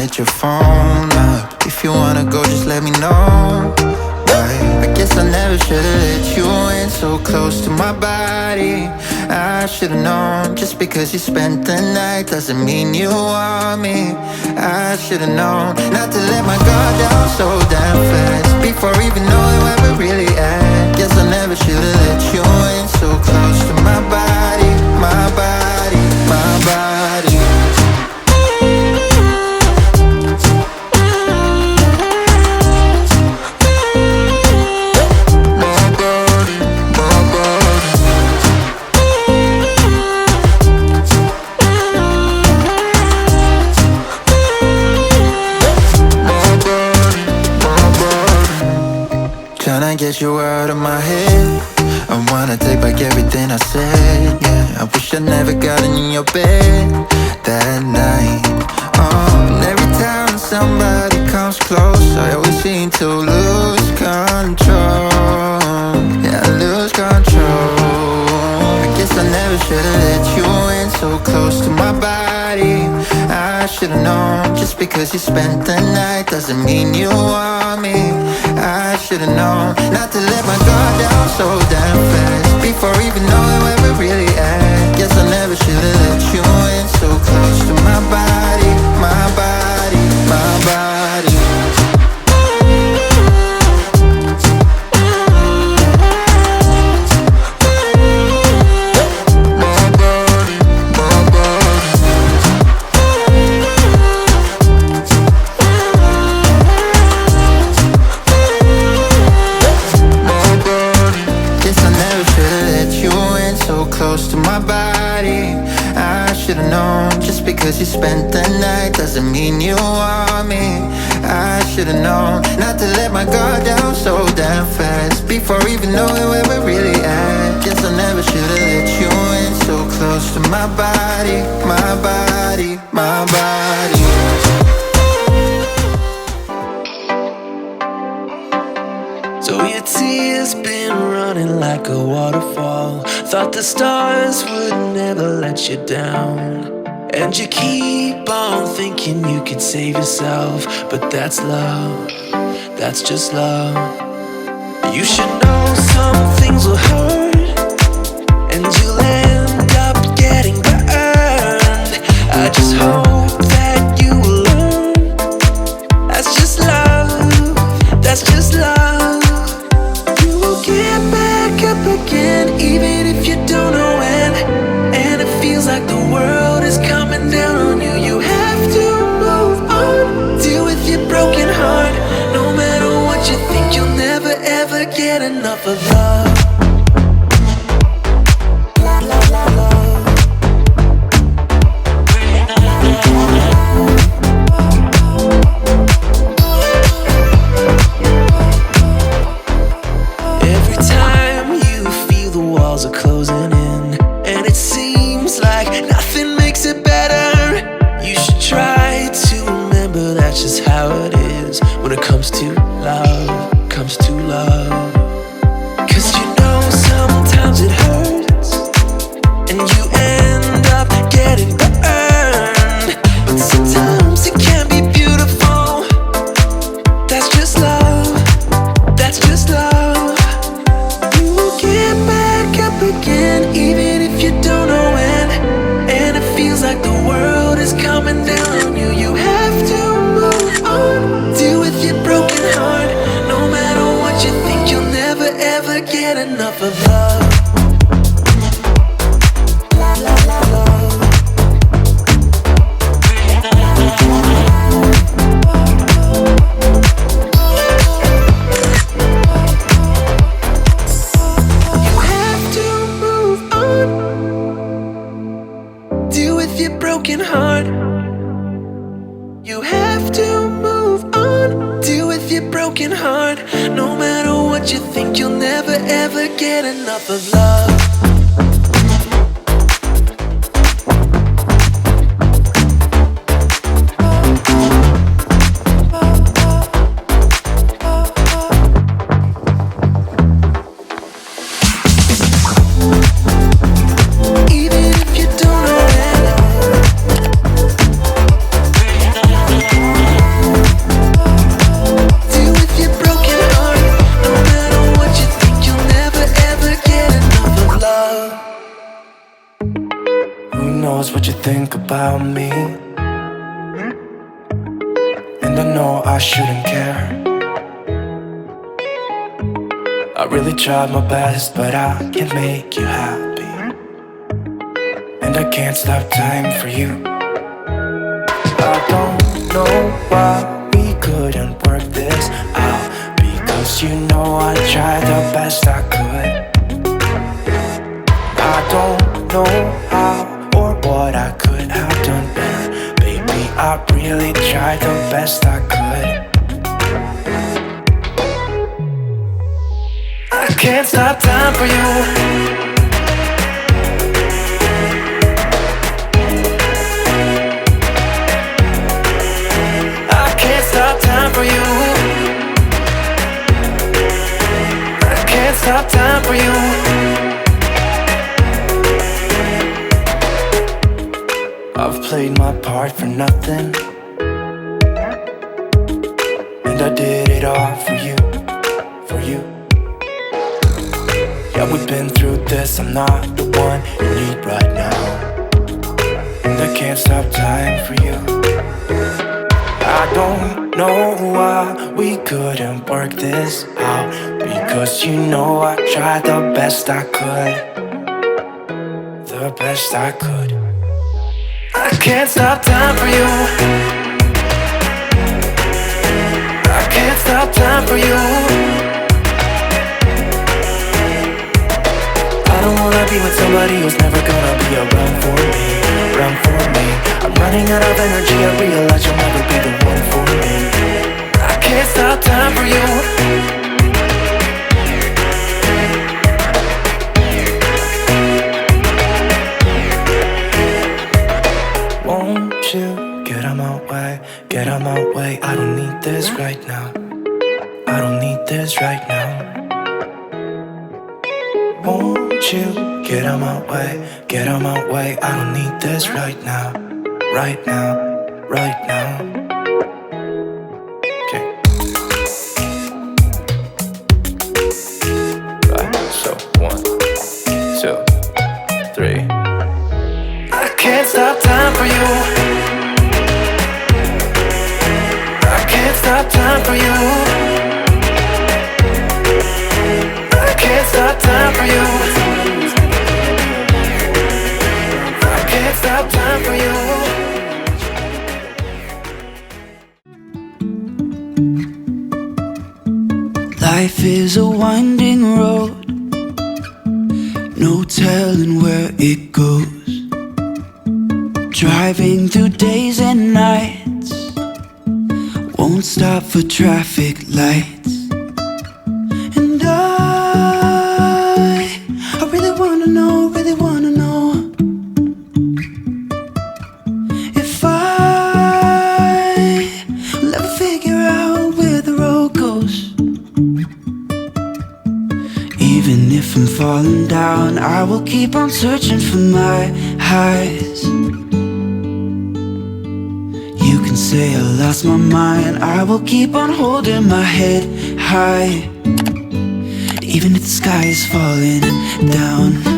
set your phone up. If you wanna go, just let me know. I guess I never should've let you in so close to my body. I should've known, just because you spent the night doesn't mean you want me. I should've known not to let my guard down so damn fast before even knowing where we're really at. Guess I never should've let you in so close to my body, my body, my body. Tryna get you out of my head. I wanna take back everything I said, yeah. I wish I never got in your bed that night. And every time somebody comes close, I always seem to lose control. Yeah, I lose control. I guess I never should've let you in so close to my body. I should've known, just because you spent the night doesn't mean you want me. I should've known not to let my guard down so damn fast before even knowing where we're really at. Guess I never should've let you in so close to my body, my body, my body. Close to my body, I should've known, just because you spent the night doesn't mean you want me. I should've known not to let my guard down so damn fast before even knowing where we're really at. Guess I never should've let you in so close to my body, my body, my body. So your tears been running like a waterfall. Thought the stars would never let you down, and you keep on thinking you could save yourself. But that's love, that's just love. You should know some things will hurt, and you'll end up getting burned. I just hope that you will learn. That's just love, that's just love. Get back up again, even if you don't know when. And it feels like the world is coming down on you. You have to move on, deal with your broken heart. No matter what you think, you'll never ever get enough of love. Are closing in, and it seems like nothing makes it better. You should try to remember that's just how it is when it comes to love, comes to love. 'Cause you know sometimes it hurts, and you end up getting burned. But sometimes it can be beautiful. That's just love, that's just love. Again, even if you don't know when, and it feels like the world is coming down on you. You have to move on, deal with your broken heart. No matter what you think, you'll never ever get enough of love. Heart. You have to move on, deal with your broken heart. No matter what you think, you'll never ever get enough of love. Even if you don't know it. knows what you think about me. And I know I shouldn't care. I really tried my best, but I can't make you happy. And I can't stop time for you. I don't know why we couldn't work this out, because you know I tried the best I could. I don't know how or what I could have done better. Baby, I really tried the best I could. I can't stop time for you. I can't stop time for you. I can't stop time for you. I've played my part for nothing, and I did it all for you, for you. Yeah, we've been through this, I'm not the one you need right now. And I can't stop time for you. I don't know why we couldn't work this out, because you know I tried the best I could. The best I could. I can't stop time for you. I can't stop time for you. I don't wanna be with somebody who's never gonna be around for me, around for me. I'm running out of energy, I realize you'll never be the one for me. I can't stop time for you. Won't you get out my way, get out my way. I don't need this right now. I don't need this right now. Won't you get out my way, get out my way. I don't need this right now, right now, right now. Okay. Right, so 1, 2, 3. I can't stop time for you. I can't stop time for you. I can't stop time for you. I can't stop time for you. Life is a winding road, no telling where it goes. Driving through days and nights, won't stop for traffic lights. And I really wanna know, really wanna know if I'll ever figure out where the road goes. Even if I'm falling down, I will keep on searching for my highs. You can say I lost my mind, I will keep on holding my head high. Even if the sky is falling down.